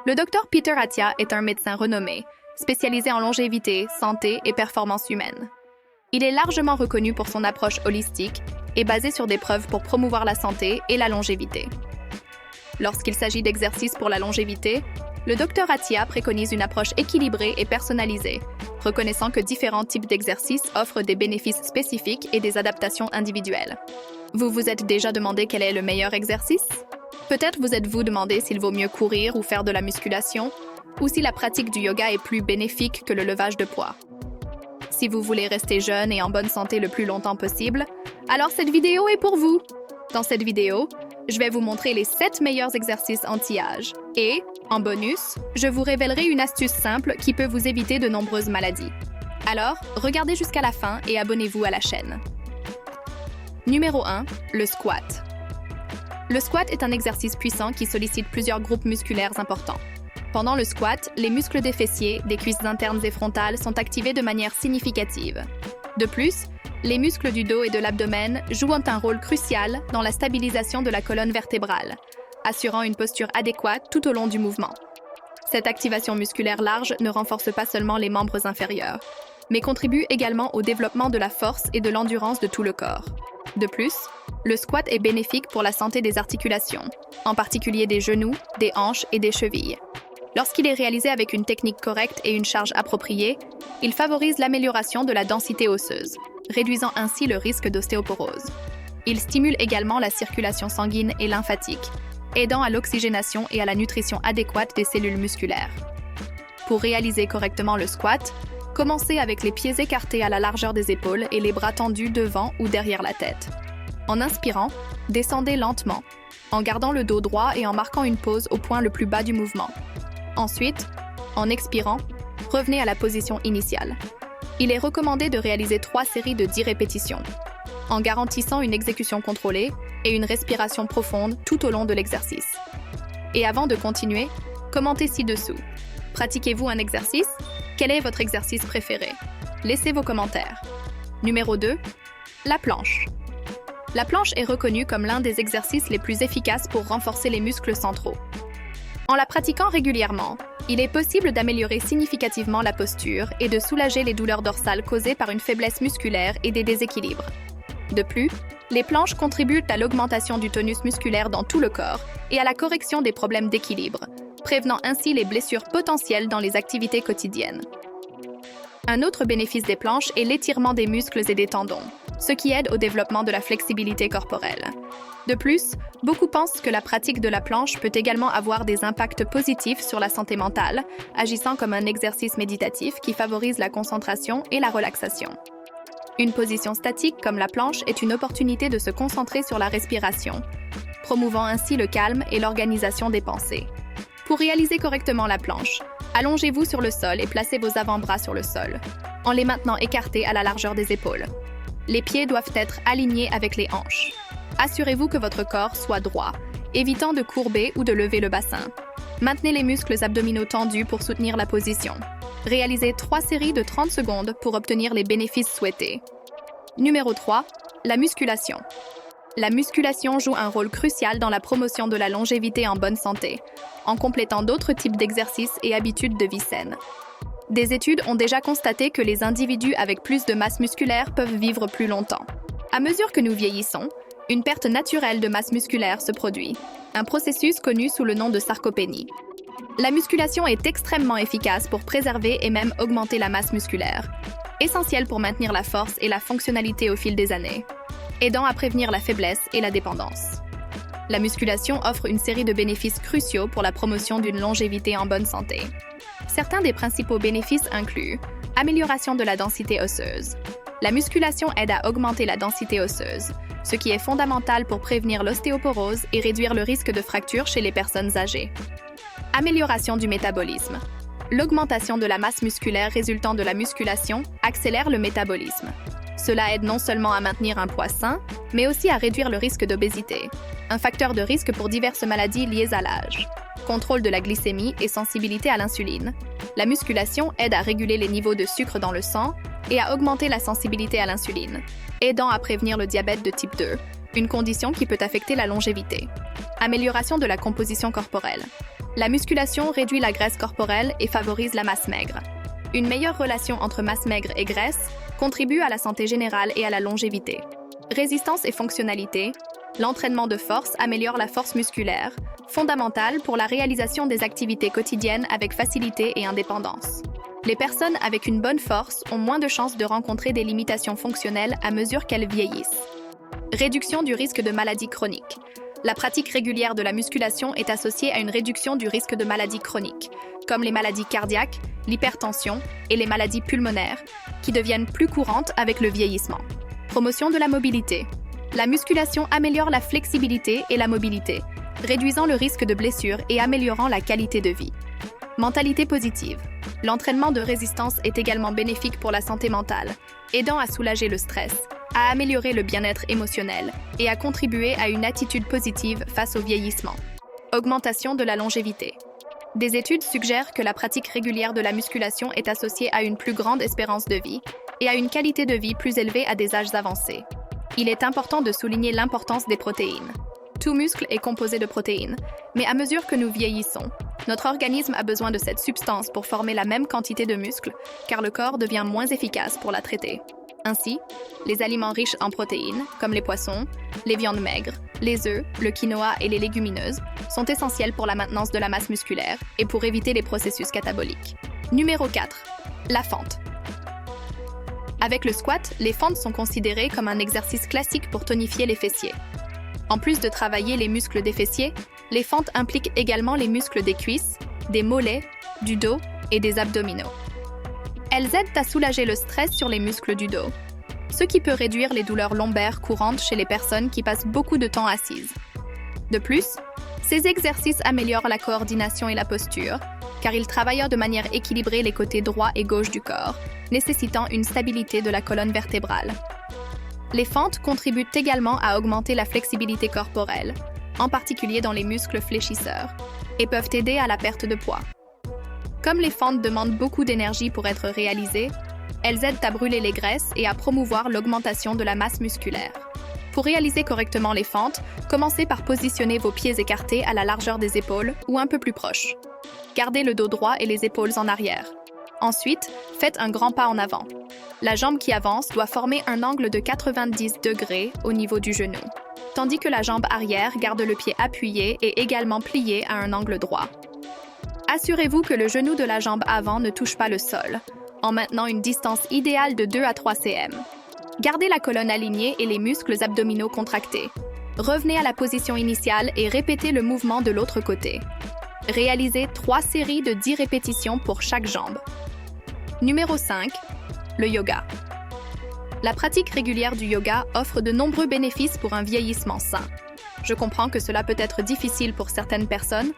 Le docteur Peter Attia est un médecin renommé, spécialisé en longévité, santé et performance humaine. Il est largement reconnu pour son approche holistique et basée sur des preuves pour promouvoir la santé et la longévité. Lorsqu'il s'agit d'exercices pour la longévité, le docteur Attia préconise une approche équilibrée et personnalisée, reconnaissant que différents types d'exercices offrent des bénéfices spécifiques et des adaptations individuelles. Vous vous êtes déjà demandé quel est le meilleur exercice? Peut-être vous êtes-vous demandé s'il vaut mieux courir ou faire de la musculation, ou si la pratique du yoga est plus bénéfique que le levage de poids. Si vous voulez rester jeune et en bonne santé le plus longtemps possible, alors cette vidéo est pour vous. Dans cette vidéo, je vais vous montrer les 7 meilleurs exercices anti-âge. Et, en bonus, je vous révélerai une astuce simple qui peut vous éviter de nombreuses maladies. Alors, regardez jusqu'à la fin et abonnez-vous à la chaîne. Numéro 1. Le squat. Le squat est un exercice puissant qui sollicite plusieurs groupes musculaires importants. Pendant le squat, les muscles des fessiers, des cuisses internes et frontales sont activés de manière significative. De plus, les muscles du dos et de l'abdomen jouent un rôle crucial dans la stabilisation de la colonne vertébrale, assurant une posture adéquate tout au long du mouvement. Cette activation musculaire large ne renforce pas seulement les membres inférieurs, mais contribue également au développement de la force et de l'endurance de tout le corps. De plus, le squat est bénéfique pour la santé des articulations, en particulier des genoux, des hanches et des chevilles. Lorsqu'il est réalisé avec une technique correcte et une charge appropriée, il favorise l'amélioration de la densité osseuse, réduisant ainsi le risque d'ostéoporose. Il stimule également la circulation sanguine et lymphatique, aidant à l'oxygénation et à la nutrition adéquate des cellules musculaires. Pour réaliser correctement le squat, commencez avec les pieds écartés à la largeur des épaules et les bras tendus devant ou derrière la tête. En inspirant, descendez lentement, en gardant le dos droit et en marquant une pause au point le plus bas du mouvement. Ensuite, en expirant, revenez à la position initiale. Il est recommandé de réaliser 3 séries de 10 répétitions, en garantissant une exécution contrôlée et une respiration profonde tout au long de l'exercice. Et avant de continuer, commentez ci-dessous. Pratiquez-vous un exercice? Quel est votre exercice préféré? Laissez vos commentaires. Numéro 2. La planche. La planche est reconnue comme l'un des exercices les plus efficaces pour renforcer les muscles centraux. En la pratiquant régulièrement, il est possible d'améliorer significativement la posture et de soulager les douleurs dorsales causées par une faiblesse musculaire et des déséquilibres. De plus, les planches contribuent à l'augmentation du tonus musculaire dans tout le corps et à la correction des problèmes d'équilibre, prévenant ainsi les blessures potentielles dans les activités quotidiennes. Un autre bénéfice des planches est l'étirement des muscles et des tendons, ce qui aide au développement de la flexibilité corporelle. De plus, beaucoup pensent que la pratique de la planche peut également avoir des impacts positifs sur la santé mentale, agissant comme un exercice méditatif qui favorise la concentration et la relaxation. Une position statique comme la planche est une opportunité de se concentrer sur la respiration, promouvant ainsi le calme et l'organisation des pensées. Pour réaliser correctement la planche, allongez-vous sur le sol et placez vos avant-bras sur le sol, en les maintenant écartés à la largeur des épaules. Les pieds doivent être alignés avec les hanches. Assurez-vous que votre corps soit droit, évitant de courber ou de lever le bassin. Maintenez les muscles abdominaux tendus pour soutenir la position. Réalisez 3 séries de 30 secondes pour obtenir les bénéfices souhaités. Numéro 3. La musculation. La musculation joue un rôle crucial dans la promotion de la longévité en bonne santé, en complétant d'autres types d'exercices et habitudes de vie saine. Des études ont déjà constaté que les individus avec plus de masse musculaire peuvent vivre plus longtemps. À mesure que nous vieillissons, une perte naturelle de masse musculaire se produit, un processus connu sous le nom de sarcopénie. La musculation est extrêmement efficace pour préserver et même augmenter la masse musculaire, essentielle pour maintenir la force et la fonctionnalité au fil des années, aidant à prévenir la faiblesse et la dépendance. La musculation offre une série de bénéfices cruciaux pour la promotion d'une longévité en bonne santé. Certains des principaux bénéfices incluent amélioration de la densité osseuse. La musculation aide à augmenter la densité osseuse, ce qui est fondamental pour prévenir l'ostéoporose et réduire le risque de fractures chez les personnes âgées. Amélioration du métabolisme. L'augmentation de la masse musculaire résultant de la musculation accélère le métabolisme. Cela aide non seulement à maintenir un poids sain, mais aussi à réduire le risque d'obésité, un facteur de risque pour diverses maladies liées à l'âge. Contrôle de la glycémie et sensibilité à l'insuline. La musculation aide à réguler les niveaux de sucre dans le sang et à augmenter la sensibilité à l'insuline, aidant à prévenir le diabète de type 2, une condition qui peut affecter la longévité. Amélioration de la composition corporelle. La musculation réduit la graisse corporelle et favorise la masse maigre. Une meilleure relation entre masse maigre et graisse contribue à la santé générale et à la longévité. Résistance et fonctionnalité. L'entraînement de force améliore la force musculaire, fondamentale pour la réalisation des activités quotidiennes avec facilité et indépendance. Les personnes avec une bonne force ont moins de chances de rencontrer des limitations fonctionnelles à mesure qu'elles vieillissent. Réduction du risque de maladies chroniques. La pratique régulière de la musculation est associée à une réduction du risque de maladies chroniques, comme les maladies cardiaques, l'hypertension et les maladies pulmonaires, qui deviennent plus courantes avec le vieillissement. Promotion de la mobilité. La musculation améliore la flexibilité et la mobilité, réduisant le risque de blessures et améliorant la qualité de vie. Mentalité positive. L'entraînement de résistance est également bénéfique pour la santé mentale, aidant à soulager le stress, à améliorer le bien-être émotionnel et à contribuer à une attitude positive face au vieillissement. Augmentation de la longévité. Des études suggèrent que la pratique régulière de la musculation est associée à une plus grande espérance de vie et à une qualité de vie plus élevée à des âges avancés. Il est important de souligner l'importance des protéines. Tout muscle est composé de protéines, mais à mesure que nous vieillissons, notre organisme a besoin de cette substance pour former la même quantité de muscles, car le corps devient moins efficace pour la traiter. Ainsi, les aliments riches en protéines, comme les poissons, les viandes maigres, les œufs, le quinoa et les légumineuses, sont essentiels pour la maintenance de la masse musculaire et pour éviter les processus cataboliques. Numéro 4. La fente. Avec le squat, les fentes sont considérées comme un exercice classique pour tonifier les fessiers. En plus de travailler les muscles des fessiers, les fentes impliquent également les muscles des cuisses, des mollets, du dos et des abdominaux. Elles aident à soulager le stress sur les muscles du dos, ce qui peut réduire les douleurs lombaires courantes chez les personnes qui passent beaucoup de temps assises. De plus, ces exercices améliorent la coordination et la posture, car ils travaillent de manière équilibrée les côtés droit et gauche du corps, nécessitant une stabilité de la colonne vertébrale. Les fentes contribuent également à augmenter la flexibilité corporelle, en particulier dans les muscles fléchisseurs, et peuvent aider à la perte de poids. Comme les fentes demandent beaucoup d'énergie pour être réalisées, elles aident à brûler les graisses et à promouvoir l'augmentation de la masse musculaire. Pour réaliser correctement les fentes, commencez par positionner vos pieds écartés à la largeur des épaules ou un peu plus proche. Gardez le dos droit et les épaules en arrière. Ensuite, faites un grand pas en avant. La jambe qui avance doit former un angle de 90 degrés au niveau du genou, tandis que la jambe arrière garde le pied appuyé et également plié à un angle droit. Assurez-vous que le genou de la jambe avant ne touche pas le sol, en maintenant une distance idéale de 2 à 3 cm. Gardez la colonne alignée et les muscles abdominaux contractés. Revenez à la position initiale et répétez le mouvement de l'autre côté. Réalisez 3 séries de 10 répétitions pour chaque jambe. Numéro 5. Le yoga. La pratique régulière du yoga offre de nombreux bénéfices pour un vieillissement sain. Je comprends que cela peut être difficile pour certaines personnes,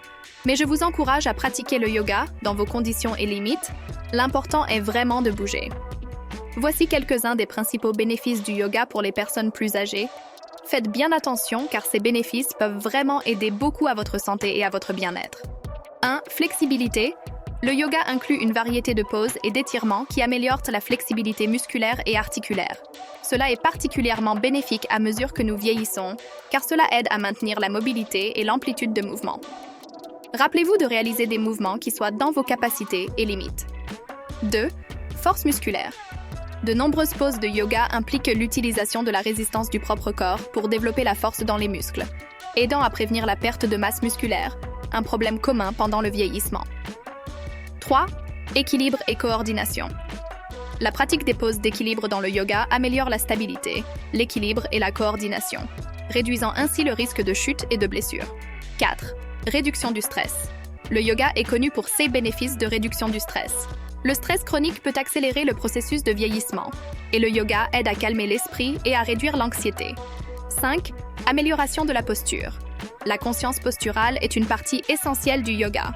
mais je vous encourage à pratiquer le yoga dans vos conditions et limites. L'important est vraiment de bouger. Voici quelques-uns des principaux bénéfices du yoga pour les personnes plus âgées. Faites bien attention car ces bénéfices peuvent vraiment aider beaucoup à votre santé et à votre bien-être. 1. Flexibilité. Le yoga inclut une variété de poses et d'étirements qui améliorent la flexibilité musculaire et articulaire. Cela est particulièrement bénéfique à mesure que nous vieillissons, car cela aide à maintenir la mobilité et l'amplitude de mouvement. Rappelez-vous de réaliser des mouvements qui soient dans vos capacités et limites. 2. Force musculaire. De nombreuses poses de yoga impliquent l'utilisation de la résistance du propre corps pour développer la force dans les muscles, aidant à prévenir la perte de masse musculaire, un problème commun pendant le vieillissement. 3. Équilibre et coordination. La pratique des poses d'équilibre dans le yoga améliore la stabilité, l'équilibre et la coordination, réduisant ainsi le risque de chute et de blessure. 4. Réduction du stress. Le yoga est connu pour ses bénéfices de réduction du stress. Le stress chronique peut accélérer le processus de vieillissement, et le yoga aide à calmer l'esprit et à réduire l'anxiété. 5. Amélioration de la posture. La conscience posturale est une partie essentielle du yoga.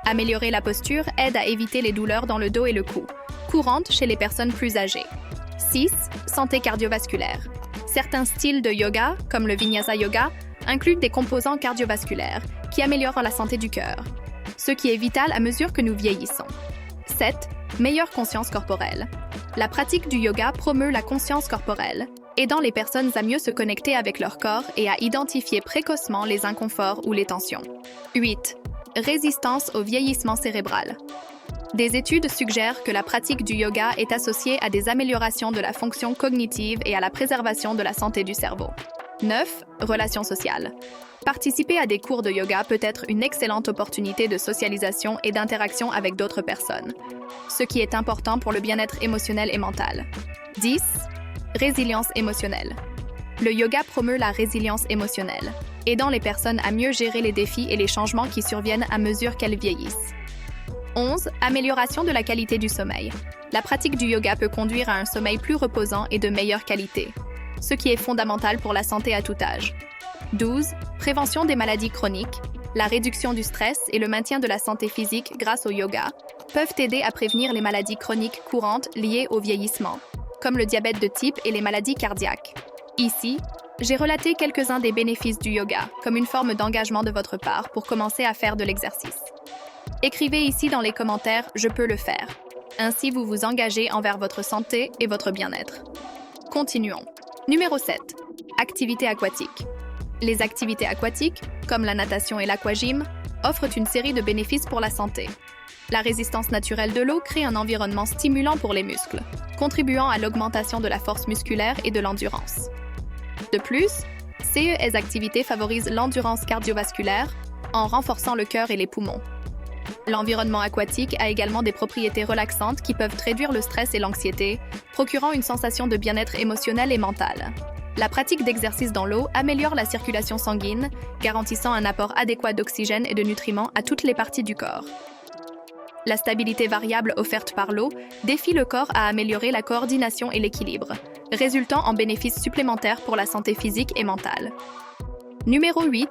Améliorer la posture aide à éviter les douleurs dans le dos et le cou, courantes chez les personnes plus âgées. 6. Santé cardiovasculaire. Certains styles de yoga, comme le Vinyasa Yoga, incluent des composants cardiovasculaires qui améliorent la santé du cœur, ce qui est vital à mesure que nous vieillissons. 7. Meilleure conscience corporelle. La pratique du yoga promeut la conscience corporelle, aidant les personnes à mieux se connecter avec leur corps et à identifier précocement les inconforts ou les tensions. 8. Résistance au vieillissement cérébral. Des études suggèrent que la pratique du yoga est associée à des améliorations de la fonction cognitive et à la préservation de la santé du cerveau. 9. Relations sociales. Participer à des cours de yoga peut être une excellente opportunité de socialisation et d'interaction avec d'autres personnes, ce qui est important pour le bien-être émotionnel et mental. 10. Résilience émotionnelle. Le yoga promeut la résilience émotionnelle, aidant les personnes à mieux gérer les défis et les changements qui surviennent à mesure qu'elles vieillissent. 11. Amélioration de la qualité du sommeil. La pratique du yoga peut conduire à un sommeil plus reposant et de meilleure qualité, ce qui est fondamental pour la santé à tout âge. 12. Prévention des maladies chroniques. La réduction du stress et le maintien de la santé physique grâce au yoga peuvent aider à prévenir les maladies chroniques courantes liées au vieillissement, comme le diabète de type et les maladies cardiaques. Ici, j'ai relaté quelques-uns des bénéfices du yoga, comme une forme d'engagement de votre part pour commencer à faire de l'exercice. Écrivez ici dans les commentaires « Je peux le faire ». Ainsi, vous vous engagez envers votre santé et votre bien-être. Continuons. Numéro 7. Activités aquatiques. Les activités aquatiques, comme la natation et l'aquagym, offrent une série de bénéfices pour la santé. La résistance naturelle de l'eau crée un environnement stimulant pour les muscles, contribuant à l'augmentation de la force musculaire et de l'endurance. De plus, ces activités favorisent l'endurance cardiovasculaire en renforçant le cœur et les poumons. L'environnement aquatique a également des propriétés relaxantes qui peuvent réduire le stress et l'anxiété, procurant une sensation de bien-être émotionnel et mental. La pratique d'exercice dans l'eau améliore la circulation sanguine, garantissant un apport adéquat d'oxygène et de nutriments à toutes les parties du corps. La stabilité variable offerte par l'eau défie le corps à améliorer la coordination et l'équilibre, résultant en bénéfices supplémentaires pour la santé physique et mentale. Numéro 8.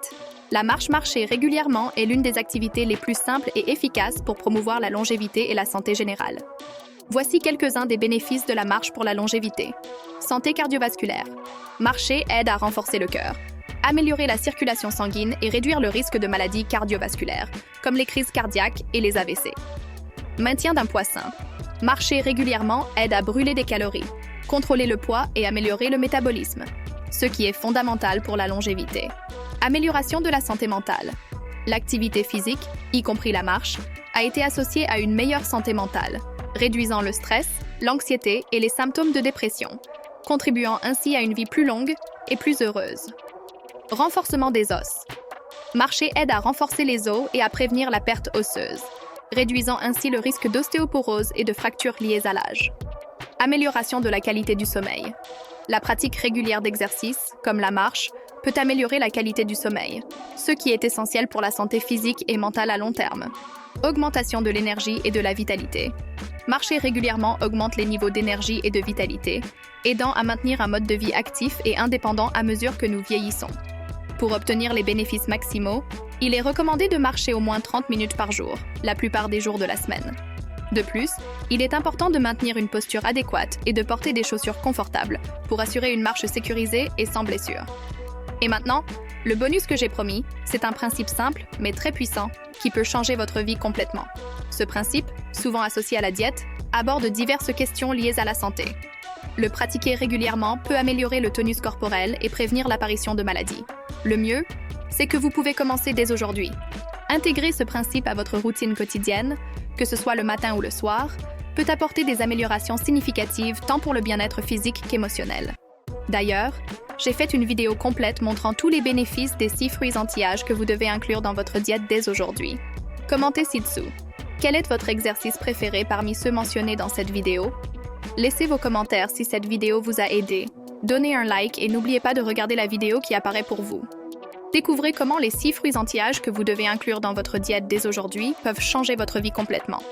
La marcher régulièrement est l'une des activités les plus simples et efficaces pour promouvoir la longévité et la santé générale. Voici quelques-uns des bénéfices de la marche pour la longévité. Santé cardiovasculaire. Marcher aide à renforcer le cœur, améliorer la circulation sanguine et réduire le risque de maladies cardiovasculaires, comme les crises cardiaques et les AVC. Maintien d'un poids sain. Marcher régulièrement aide à brûler des calories, contrôler le poids et améliorer le métabolisme, ce qui est fondamental pour la longévité. Amélioration de la santé mentale. L'activité physique, y compris la marche, a été associée à une meilleure santé mentale, réduisant le stress, l'anxiété et les symptômes de dépression, contribuant ainsi à une vie plus longue et plus heureuse. Renforcement des os. Marcher aide à renforcer les os et à prévenir la perte osseuse, réduisant ainsi le risque d'ostéoporose et de fractures liées à l'âge. Amélioration de la qualité du sommeil. La pratique régulière d'exercices, comme la marche, peut améliorer la qualité du sommeil, ce qui est essentiel pour la santé physique et mentale à long terme. Augmentation de l'énergie et de la vitalité. Marcher régulièrement augmente les niveaux d'énergie et de vitalité, aidant à maintenir un mode de vie actif et indépendant à mesure que nous vieillissons. Pour obtenir les bénéfices maximaux, il est recommandé de marcher au moins 30 minutes par jour, la plupart des jours de la semaine. De plus, il est important de maintenir une posture adéquate et de porter des chaussures confortables pour assurer une marche sécurisée et sans blessure. Et maintenant, le bonus que j'ai promis, c'est un principe simple mais très puissant qui peut changer votre vie complètement. Ce principe, souvent associé à la diète, aborde diverses questions liées à la santé. Le pratiquer régulièrement peut améliorer le tonus corporel et prévenir l'apparition de maladies. Le mieux, c'est que vous pouvez commencer dès aujourd'hui. Intégrer ce principe à votre routine quotidienne, que ce soit le matin ou le soir, peut apporter des améliorations significatives tant pour le bien-être physique qu'émotionnel. D'ailleurs, j'ai fait une vidéo complète montrant tous les bénéfices des 6 fruits anti-âge que vous devez inclure dans votre diète dès aujourd'hui. Commentez ci-dessous. Quel est votre exercice préféré parmi ceux mentionnés dans cette vidéo? Laissez vos commentaires si cette vidéo vous a aidé. Donnez un like et n'oubliez pas de regarder la vidéo qui apparaît pour vous. Découvrez comment les 6 fruits anti-âge que vous devez inclure dans votre diète dès aujourd'hui peuvent changer votre vie complètement.